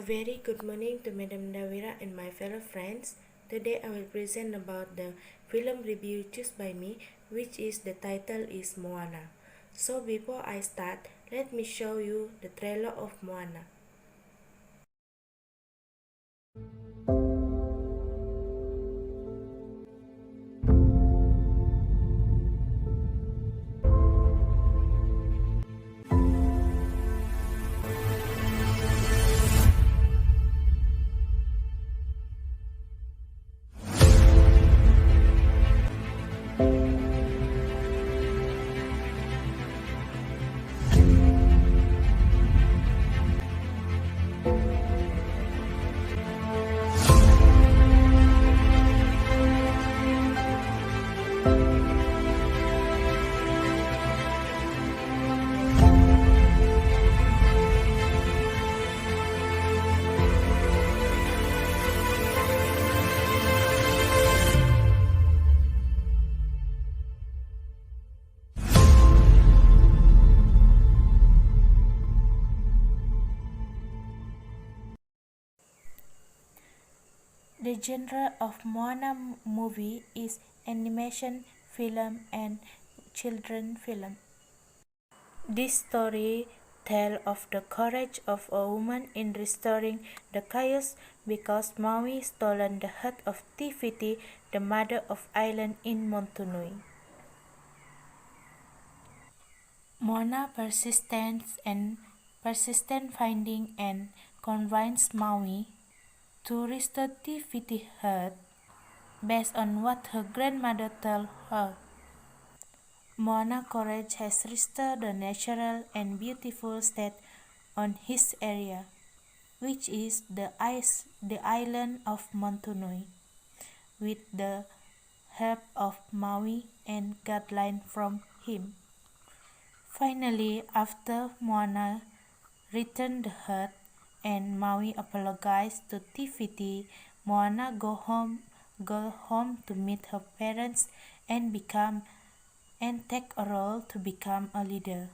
very good morning to Madam Davira and my fellow friends. Today I will present about the film review chosen by me, which is the title is Moana. So before I start, let me show you the trailer of Moana. The genre of Moana movie is animation film and children film. This story tells of the courage of a woman in restoring the chaos because Maui stolen the heart of Tifiti, the mother of island in Motunui. Moana persistent finding and convince Maui to restore Tifiti's heart based on what her grandmother told her. Moana's courage has restored the natural and beautiful state on his area, which is the island of Motunui, with the help of Maui and guidelines from him. Finally, after Moana returned the heart and Maui apologized to Tifiti, Moana go home to meet her parents and take a role to become a leader.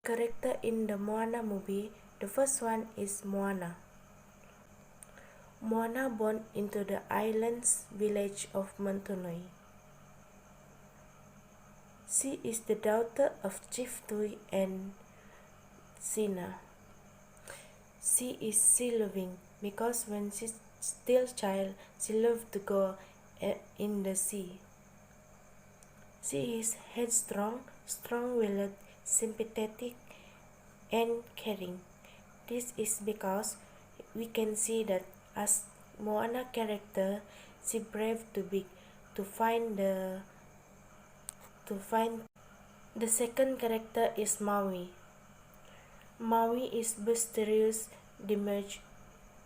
Character in the Moana movie, the first one is Moana. Moana born into the island's village of Motunui. She is the daughter of Chief Tui and Sina. She is sea-loving because when she's still a child, she loved to go in the sea. She is headstrong, strong-willed, sympathetic, and caring. This is because we can see that as Moana character, she brave to find. The second character is Maui. Maui is mysterious emerge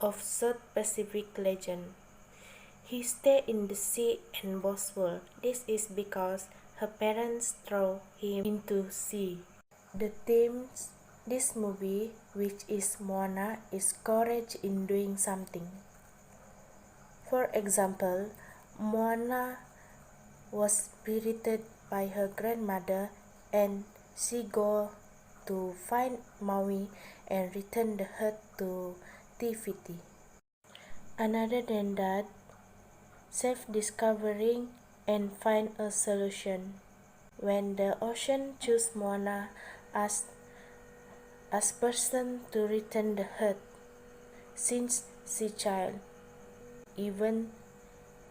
of South Pacific legend. He stay in the sea and boastful. This is because her parents throw him into sea. The theme this movie, which is Moana, is courage in doing something. For example, Moana was spirited by her grandmother and she go to find Maui and return the heart to Tifiti. Other than that, self-discovering and find a solution. When the ocean choose Moana as person to return the heart, since she child, even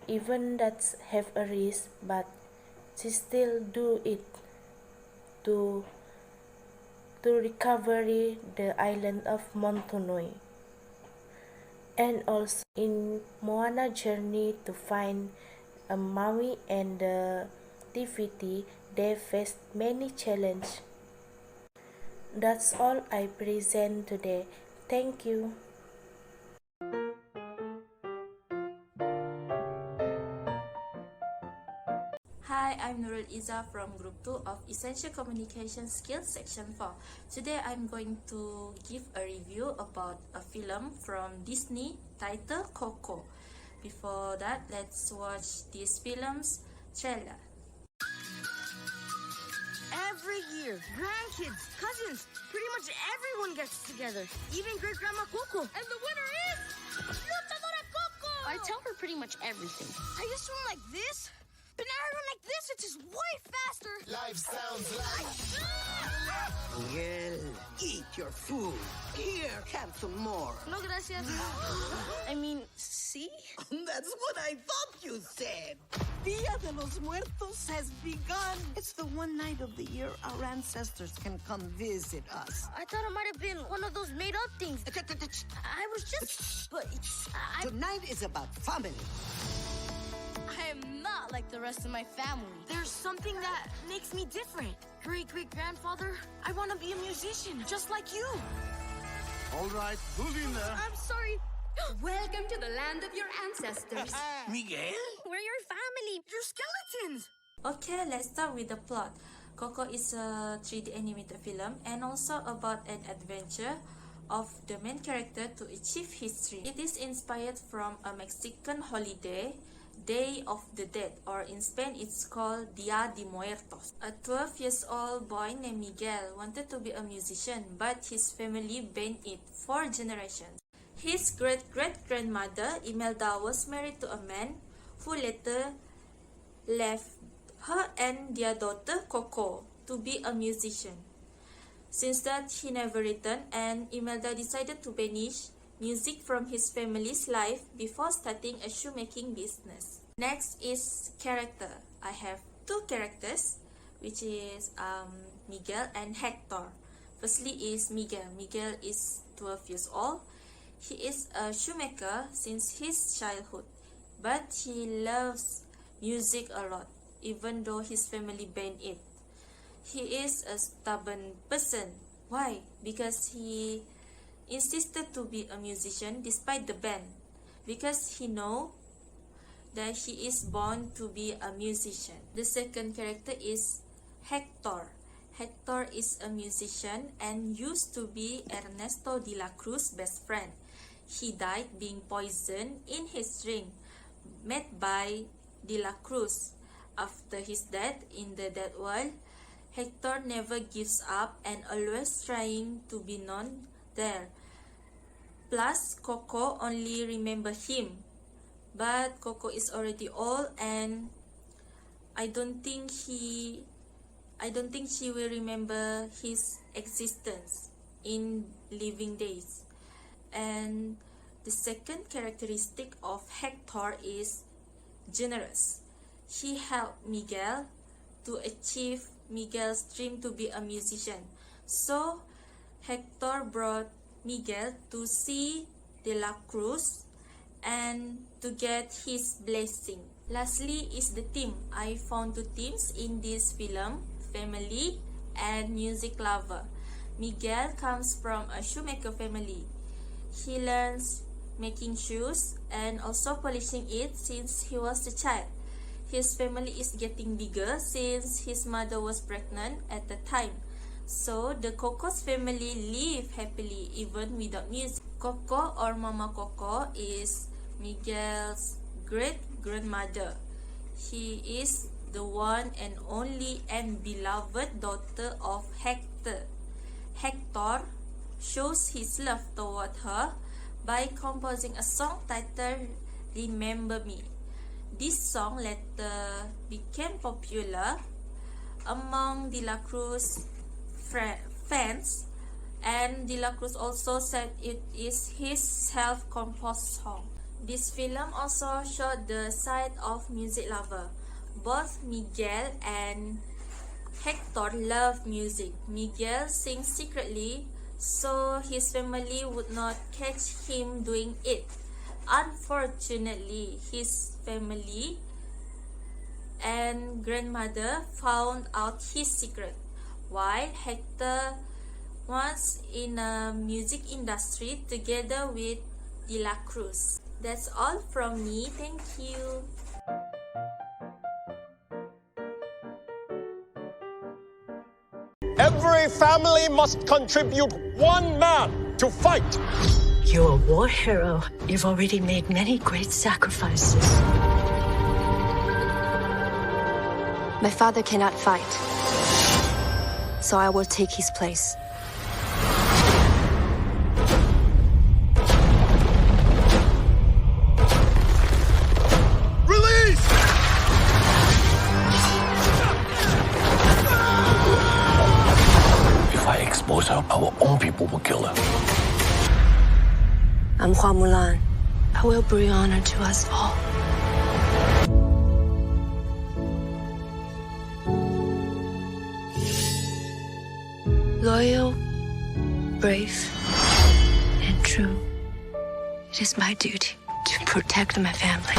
that have a risk, but she still do it to recover the island of Motunui. And also in Moana journey to find Maui and Tifiti, they faced many challenges. That's all I present today. Thank you. Hi, I'm IZZAH from Group 2 of Essential Communication Skills Section 4. Today I'm going to give a review about a film from Disney titled Coco. Before that, let's watch this film's trailer. every year. Grandkids, cousins, pretty much everyone gets together. Even great-grandma Coco. And the winner is... Luchadora Coco! I tell her pretty much everything. I used to run like this, but now I run like this. It's just way faster. Life sounds like... Miguel, eat your food. Here, have some more. No, gracias. I mean, see? That's what I thought you said. Dia de los Muertos has begun. It's the one night of the year our ancestors can come visit us. I thought it might have been one of those made-up things. I was just... But Tonight is about family. I am not like the rest of my family. There's something that makes me different. Great-great-grandfather, I want to be a musician, just like you. All right, who's in there? I'm sorry. Welcome to the land of your ancestors. Miguel? We're your family. You're skeletons. Okay, let's start with the plot. Coco is a 3D animated film and also about an adventure of the main character to achieve his dream. It is inspired from a Mexican holiday, Day of the Dead, or in Spain it's called Dia de Muertos. A 12-year-old boy named Miguel wanted to be a musician, but his family banned it for generations. His great-great-grandmother, EMILDA, was married to a man who later left her and their daughter, Coco, to be a musician. Since that, he never returned, and EMILDA decided to banish music from his family's life before starting a shoemaking business. Next is character. I have two characters, which is Miguel and Hector. Firstly is Miguel. Miguel is 12 years old. He is a shoemaker since his childhood, but he loves music a lot, even though his family banned it. He is a stubborn person. Why? Because he insisted to be a musician despite the ban, because he knows that he is born to be a musician. The second character is Hector. Hector is a musician and used to be Ernesto de la Cruz's best friend. He died being poisoned in his drink made by de la Cruz. After his death in the dead world, Hector never gives up and always trying to be known there. Plus, Coco only remembers him, but Coco is already old, and I don't think she will remember his existence in living days. And the second characteristic of Hector is generous. He helped Miguel to achieve Miguel's dream to be a musician. So Hector brought Miguel to see de la Cruz and to get his blessing. Lastly is the theme. I found two themes in this film: family and music lover. Miguel comes from a shoemaker family. He learns making shoes and also polishing it since he was a child. His family is getting bigger since his mother was pregnant at the time. So the Coco's family live happily even without music. Coco or Mama Coco is Miguel's great-grandmother. She is the one and only and beloved daughter of Hector. Hector shows his love toward her by composing a song titled Remember Me. This song later became popular among de la Cruz fans, and de la Cruz also said it is his self-composed song. This film also showed the side of music lover. Both Miguel and Hector love music. Miguel sings secretly so his family would not catch him doing it. Unfortunately, his family and grandmother found out his secret, while Hector was in a music industry together with de la Cruz. That's all from me. Thank you. Every family must contribute one man to fight. You're a war hero. You've already made many great sacrifices. My father cannot fight. so I will take his place. Release! If I expose her, our own people will kill her. I'm Mulan. I will bring honor to us all. Loyal, brave, and true. It is my duty to protect my family.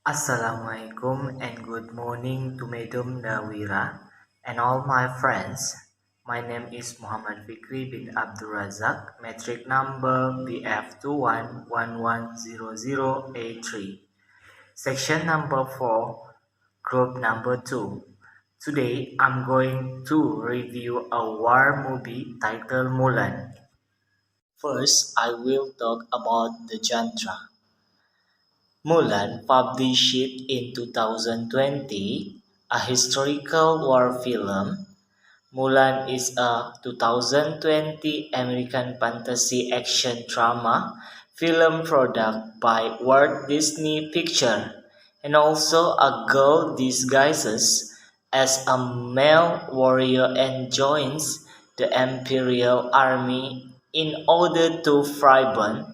Assalamualaikum and good morning to Madam Nawira and all my friends. My name is Muhammad Fikri bin Abdul Razak, metric number BF211100A3, section number 4, group number 2. Today I'm going to review a war movie titled Mulan. First, I will talk about the genre. Mulan, published in 2020, a historical war film. Mulan is a 2020 American fantasy action drama film product by Walt Disney Pictures, and also a girl disguises as a male warrior and joins the Imperial Army in order to prevent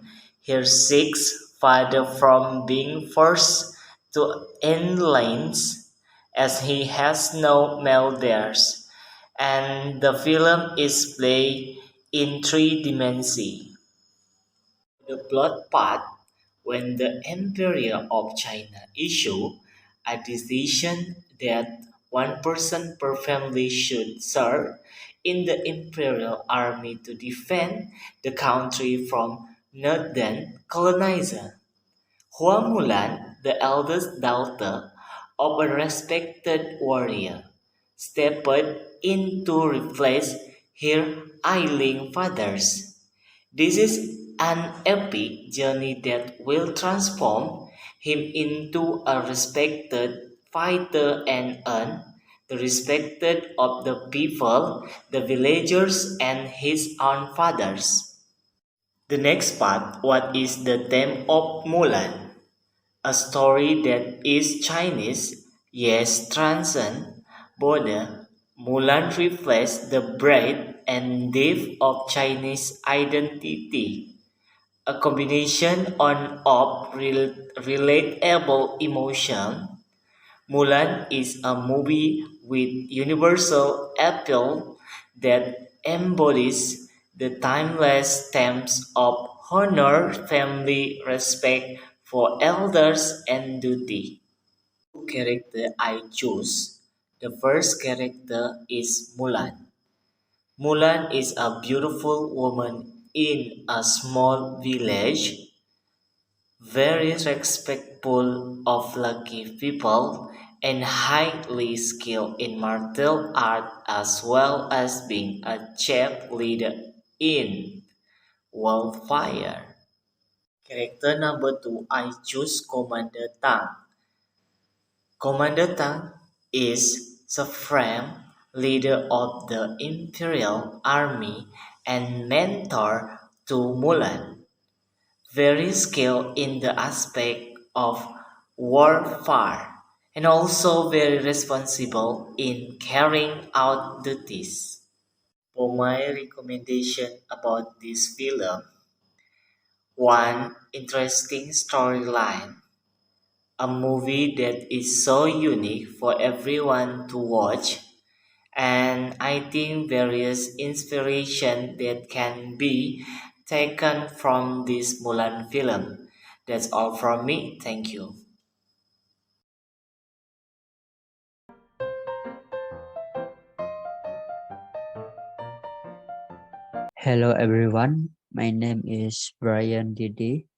her sick father from being forced to enlist, as he has no male heirs, and the film is played in three dimensions. The plot part: when the Emperor of China issued a decision that one person per family should serve in the imperial army to defend the country from northern colonizers. Hua Mulan, the eldest daughter of a respected warrior, stepped in to replace her ailing fathers. This is an epic journey that will transform him into a respected fighter and earn the respect of the people, the villagers, and his own fathers. The next part: what is the theme of Mulan? A story that is Chinese, yes, transcends border. Mulan reflects the breadth and depth of Chinese identity, a combination of relatable emotion. Mulan is a movie with universal appeal that embodies the timeless themes of honor, family, respect for elders, and duty. The character I choose. The first character is Mulan. Mulan is a beautiful woman in a small village, very respectful of lucky people, and highly skilled in martial art, as well as being a chief leader in wildfire. Character number 2, I choose Commander Tang. Commander Tang is supreme leader of the Imperial Army and mentor to Mulan, very skilled in the aspect of warfare, and also very responsible in carrying out duties. For my recommendation about this film: one, interesting storyline, a movie that is so unique for everyone to watch, and I think various inspiration that can be taken from this Mulan film. That's all from me. Thank you. Hello everyone, my name is Bryan Didi,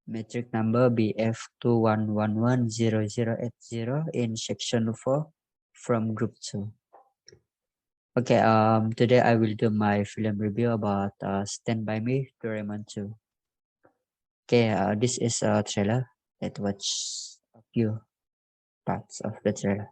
metric number BF21110080 in section 4 from group 2. Okay, today I will do my film review about Stand By Me, Doraemon 2. Okay, this is a trailer. Let's watch a few parts of the trailer.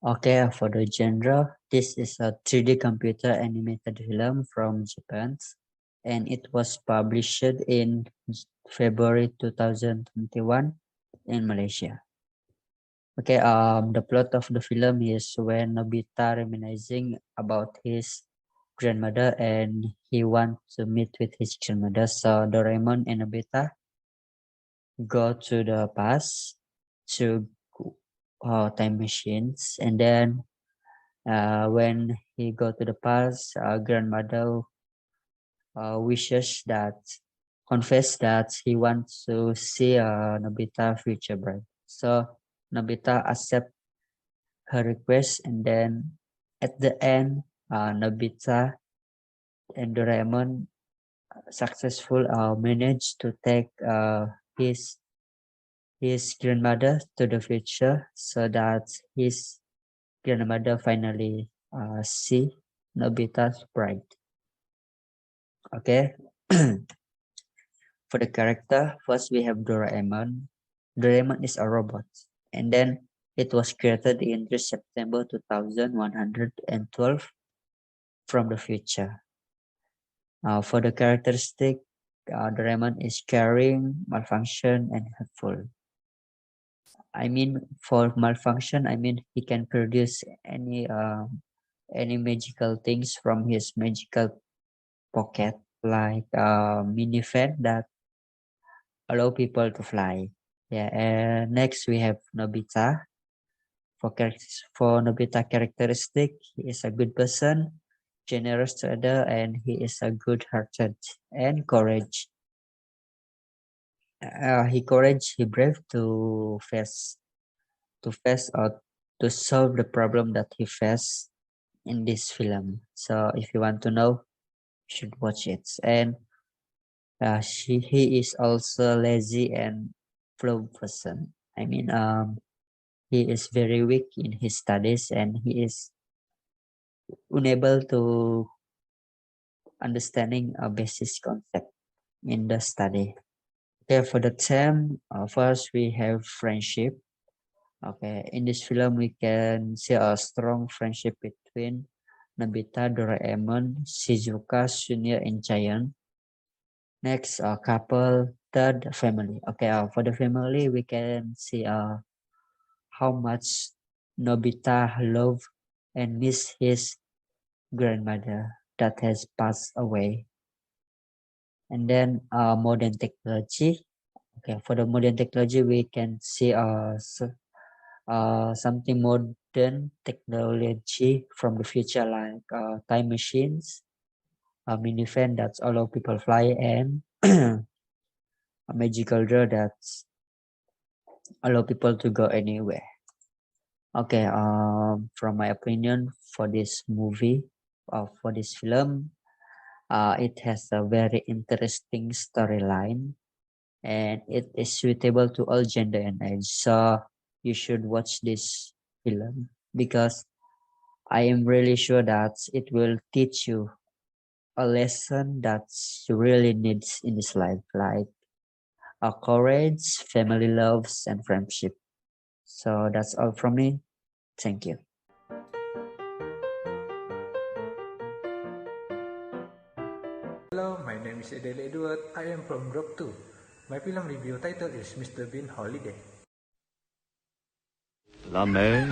Okay, for the genre, this is a 3D computer animated film from Japan, and it was published in February 2021 in Malaysia. Okay, the plot of the film is when Nobita reminiscing about his grandmother and he wants to meet with his grandmother. So Doraemon and Nobita go to the past to time machines, and then when he go to the past, grandmother wishes that confess that he wants to see Nobita future bride. So Nobita accept her request, and then at the end, Nobita and Doraemon successful managed to take his grandmother to the future, so that his grandmother finally see Nobita's bride. Okay. For the character, first we have Doraemon. Doraemon is a robot, and then it was created in September 2112 from the future. For the characteristic, Doraemon is caring, malfunction, and helpful. I mean, for malfunction, I mean he can produce any magical things from his magical pocket, like a mini fan that allow people to fly. Yeah, and next we have Nobita. For Nobita characteristic, he is a good person, generous to other, and he is a good-hearted and courage. He brave to face or to solve the problem that he faced in this film. So if you want to know, you should watch it. And he is also lazy and flow person. I mean, he is very weak in his studies, and he is unable to understanding a basic concept in the study. Okay, for the theme, first we have friendship. Okay, in this film we can see a strong friendship between Nobita, Doraemon, Shizuka, Junior, and Giant. Next, couple. Third, family. Okay, for the family we can see how much Nobita love and miss his grandmother that has passed away. And then modern technology. Okay, for the modern technology, we can see something modern technology from the future, like time machines, a minifan that's allow people fly, and a magical draw that's allow people to go anywhere. Okay, from my opinion for this movie, for this film, it has a very interesting storyline, and it is suitable to all gender and age. So you should watch this film because I am really sure that it will teach you a lesson that you really needs in this life, like courage, family loves, and friendship. So that's all from me. Thank you. Hello, my name is ADELLY Edward. I am from Group 2. My film review title is Mr. Bean Holiday. La Mer,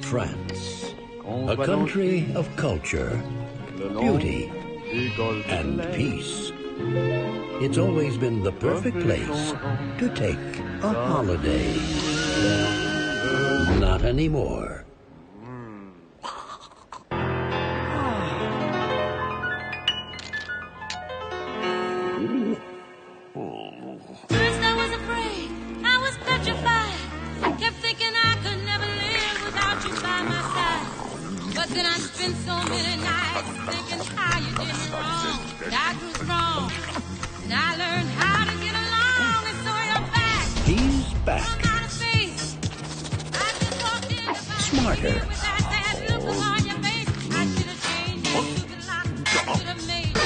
France, a country of culture, beauty, and peace. It's always been the perfect place to take a holiday. Not anymore. First I was afraid, I was petrified. Kept thinking I could never live without you by my side. But then I spent so many nights thinking how you did me wrong. And I grew strong, and I learned how to get along. And so you're back. He's back. From outer space. I just walked in to find Smarter. you with that sad look on your face. I should have changed that stupid lock. Should have made you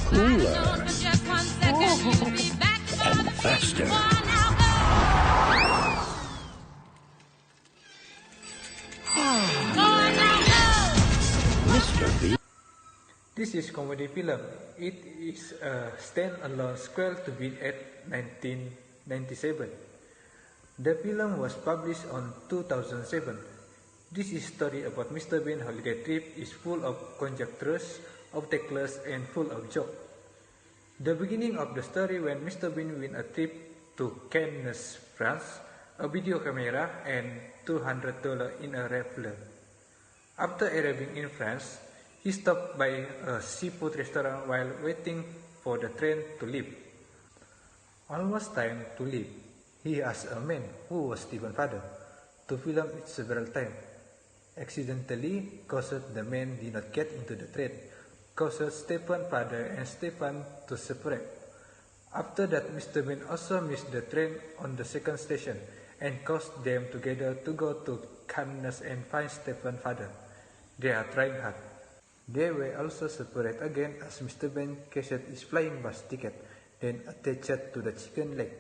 Cooler. for just 1 second. You'll be back for And the faster. Mr. B. This is comedy film. It is a stand-alone sequel to be at 1997. The film was published on 2007. This is story about Mr. Bean holiday trip is full of conjectures, obstacles, and full of jokes. The beginning of the story when Mr. Bean win a trip to Cannes, France, a video camera, and $200 in a raffle. After arriving in France, he stopped by a seafood restaurant while waiting for the train to leave. Almost time to leave, he asked a man who was Stephen's father to film it several times. Accidentally, caused the man did not get into the train, caused Stephen's father and Stephen to separate. After that, Mr. Bean also missed the train on the second station and caused them together to go to Cannes and find Stephen's father. They are trying hard. They were also separate again as Mr. Bean cashed his flying bus ticket, then attached to the chicken leg.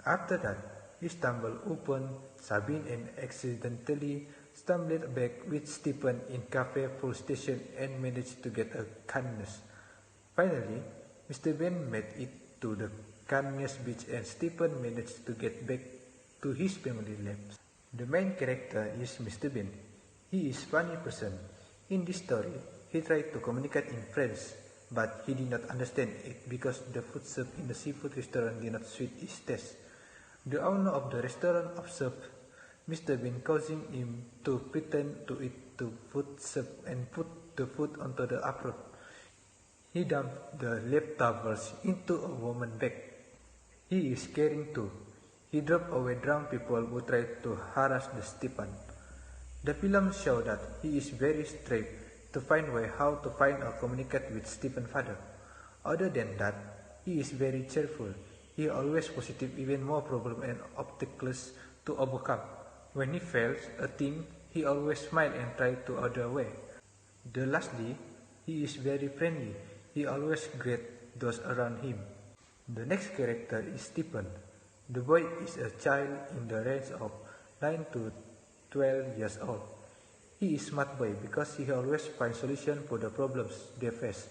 After that, he stumbled upon Sabine and accidentally stumbled back with Stephen in cafe full station and managed to get a Cannes. Finally, Mr. Bean made it to the Cannes beach and Stephen managed to get back to his family life. The main character is Mr. Bean. He is funny person. In this story, he tried to communicate in French, but he did not understand it because the food served in the seafood restaurant did not suit his taste. The owner of the restaurant observed Mr. Bean causing him to pretend to eat the food served and put the food onto the apron. He dumped the leftovers into a woman's bag. He is caring too. He drove away drunk people who tried to harass the Stephen. The film shows that he is very straight to find way how to find or communicate with Stephen's father. Other than that, he is very cheerful. He always positive, even more problem and obstacles to overcome. When he fails a thing, he always smile and try to other way. Lastly, he is very friendly. He always greet those around him. The next character is Stephen. The boy is a child in the range of 9 to 12 years old. He is smart boy because he always finds solution for the problems they face.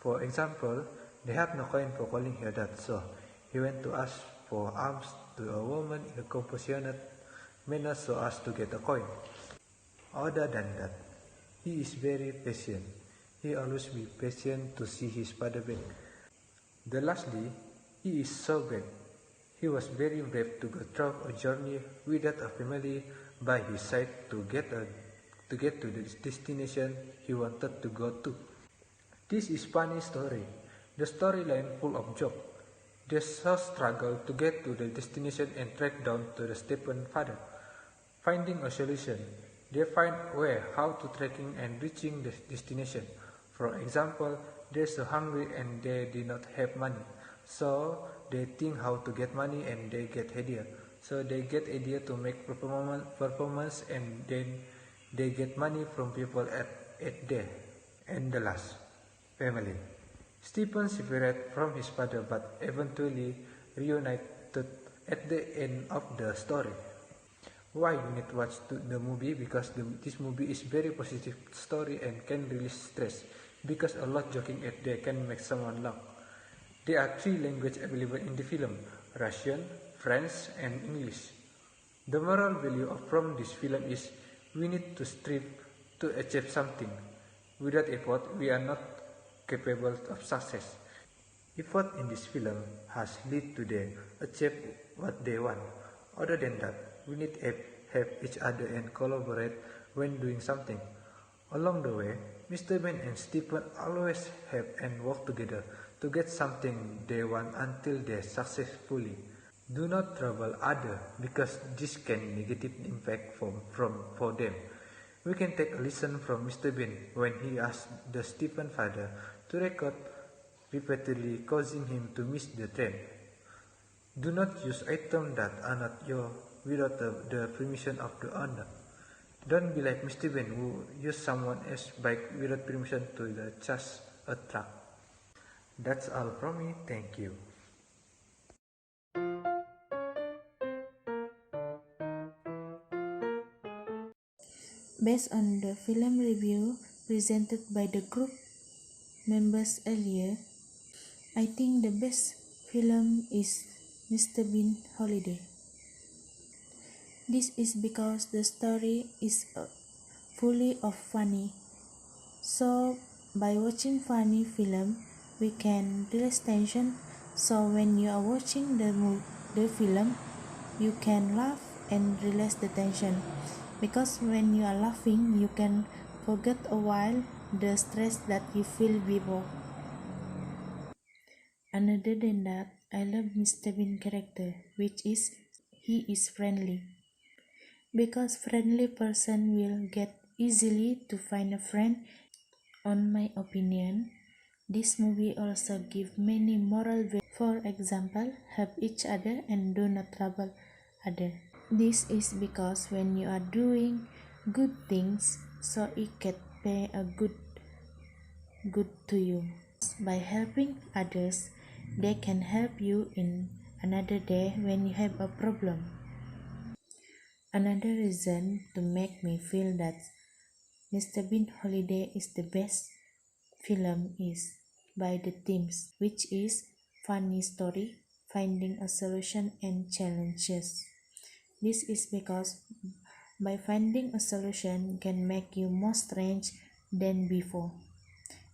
For example, they have no coin for calling her dad, so he went to ask for alms to a woman in a compassionate manner so as to get a coin. Other than that, he is very patient. He always be patient to see his father back. Lastly, he is so brave. He was very brave to go through a journey without a family by his side to get to the destination he wanted to go to. This is funny story. The storyline full of joke. They so struggle to get to the destination and track down to the Stephen father. Finding a solution, they find a way how to tracking and reaching the destination. For example, they're so hungry and they did not have money, so they think how to get money and they get idea. So they get idea to make performance and then they get money from people at there. And the last, family. Stephen separated from his father but eventually reunited at the end of the story. Why you need to watch the movie? Because this movie is very positive story and can release stress. Because a lot joking at there can make someone laugh. There are 3 languages available in the film: Russian, French, and English. The moral value from this film is we need to strive to achieve something. Without effort, we are not capable of success. Effort in this film has led to them achieve what they want. Other than that, we need to help each other and collaborate when doing something. Along the way, Mr. Bean and Stephen always help and work together to get something they want until they successfully. Do not trouble others because this can negative impact for them. We can take a lesson from Mr. Bean when he asked the Stephen father to record repeatedly, causing him to miss the train. Do not use items that are not yours without the permission of the owner. Don't be like Mr. Bean who used someone else's bike without permission to charge a truck. That's all from me. Thank you. Based on the film review presented by the group members earlier, I think the best film is Mr. Bean Holiday. This is because the story is fully of funny. So by watching funny film, we can release tension. So when you are watching the film, you can laugh and release the tension. Because when you are laughing, you can forget a while the stress that you feel before. Other than that, I love Mr. Bean character, which is he is friendly. Because friendly person will get easily to find a friend. On my opinion, this movie also give many moral values. For example, help each other and do not trouble others. This is because when you are doing good things, so it can pay a good to you. By helping others, they can help you in another day when you have a problem. Another reason to make me feel that Mr. Bean Holiday is the best film is by the themes, which is funny story, finding a solution and challenges. This is because by finding a solution can make you more strange than before,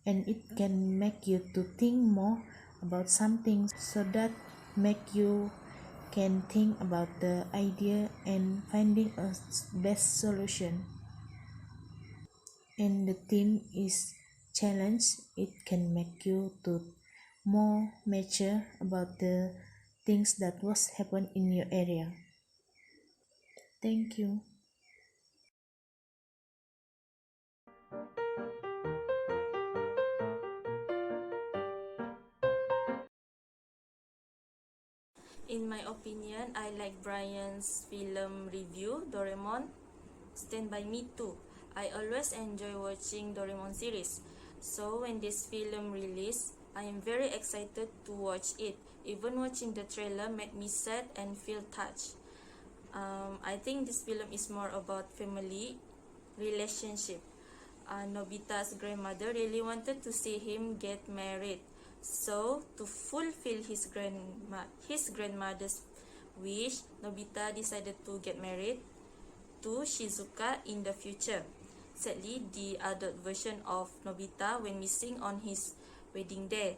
and it can make you to think more about something, so that make you can think about the idea and finding a best solution. And the theme is challenge. It can make you to more mature about the things that was happen in your area. Thank you. In my opinion, I like Bryan's film review, Doraemon. Stand By Me too. I always enjoy watching Doraemon series. So when this film released, I am very excited to watch it. Even watching the trailer made me sad and feel touched. I think this film is more about family relationship. Nobita's grandmother really wanted to see him get married. So, to fulfill his grandmother's wish, Nobita decided to get married to Shizuka in the future. Sadly, the adult version of Nobita went missing on his wedding day.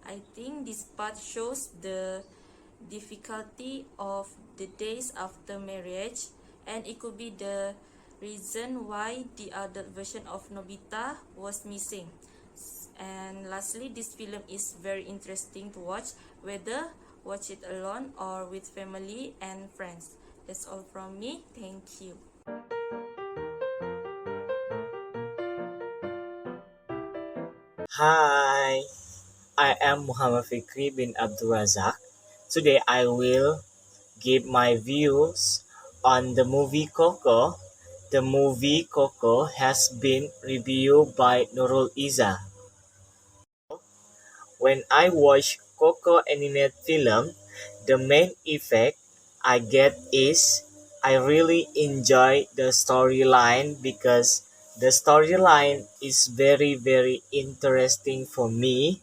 I think this part shows the difficulty of the days after marriage, and it could be the reason why the adult version of Nobita was missing. And lastly, this film is very interesting to watch, whether watch it alone or with family and friends. That's all from me. Thank you. Hi, I am Muhammad Fikri bin Abdul Razak. Today I will give my views on the movie Coco. The movie Coco has been reviewed by Nurul Izzah. When I watch Coco animated film, the main effect I get is I really enjoy the storyline because the storyline is very interesting for me.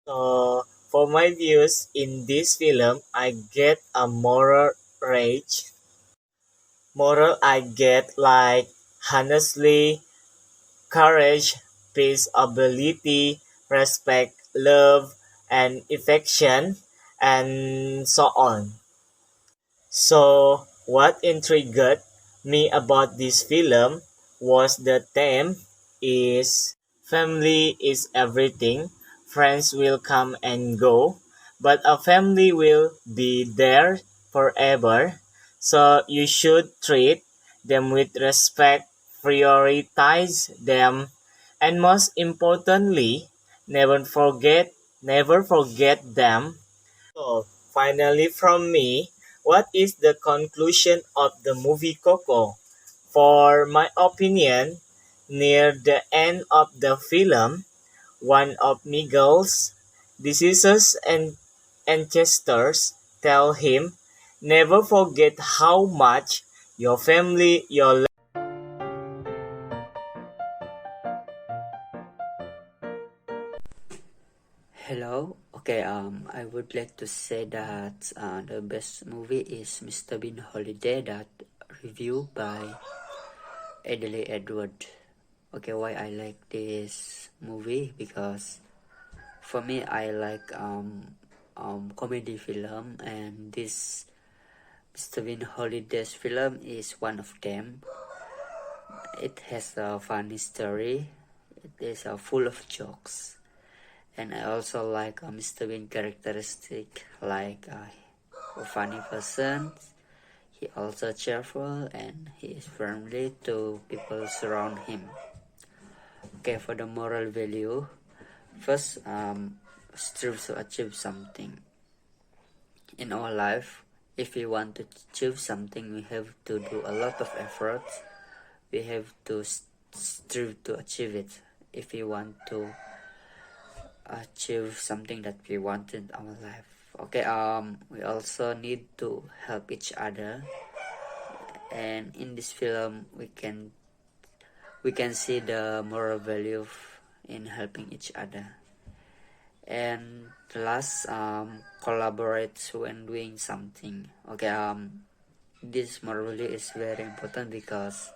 So for my views in this film, I get a moral rage. Moral I get like honestly, courage, peace, ability, respect, love, and affection, and so on. So, what intrigued me about this film was the theme is family is everything. Friends will come and go, but a family will be there forever. So you should treat them with respect, prioritize them, and most importantly, never forget them. So, finally from me, what is the conclusion of the movie Coco? For my opinion, near the end of the film, one of Miguel's diseases and ancestors tell him, never forget how much your family, your Hello. Okay. I would like to say that the best movie is Mr. Bean Holiday, that review by ADELLY Edward. Okay, why I like this movie? Because for me, I like comedy film, and this Mr. Bean Holiday's film is one of them. It has a funny story. It is full of jokes. And I also like Mr. Bean characteristic, like a funny person. He also cheerful and he is friendly to people surround him. Okay, for the moral value, first, strive to achieve something in our life. If we want to achieve something, we have to do a lot of effort. We have to strive to achieve it. If we want to achieve something that we want in our life. Okay, we also need to help each other, and in this film we can see the moral value in helping each other. And last, collaborate when doing something. Okay, this moral value is very important because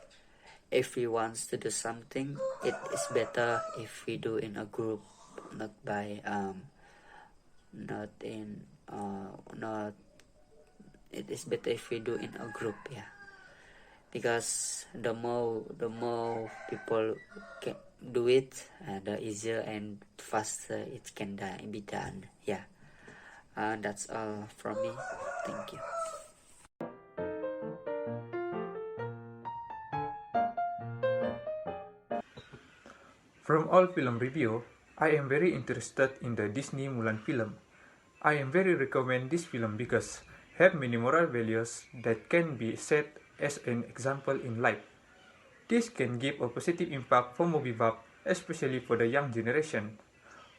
if we want to do something, it is better if we do in a group, not by not it is better if we do in a group, yeah, because the more people can do it, the easier and faster it can be done, yeah. That's all from me. Thank you. From all film review, I am very interested in the Disney Mulan film. I am very recommend this film because have many moral values that can be set as an example in life. This can give a positive impact for movie buff, especially for the young generation.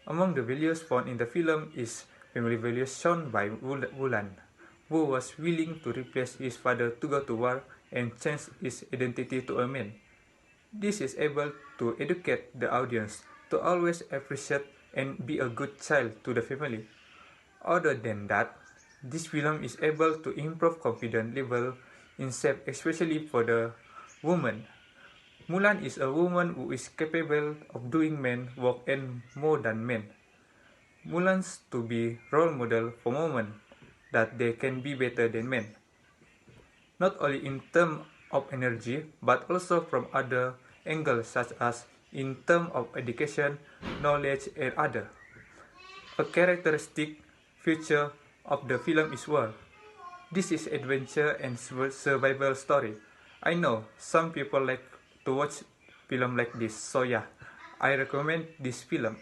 Among the values found in the film is family values shown by Mulan, who was willing to replace his father to go to war and change his identity to a man. This is able to educate the audience to always appreciate and be a good child to the family. Other than that, this film is able to improve confidence level in self, especially for the woman. Mulan is a woman who is capable of doing men work and more than men. Mulan's to be role model for women that they can be better than men. Not only in terms of energy, but also from other angles such as in terms of education, knowledge, and other. A characteristic feature of the film is war. This is adventure and survival story. I know some people like to watch film like this, so yeah, I recommend this film.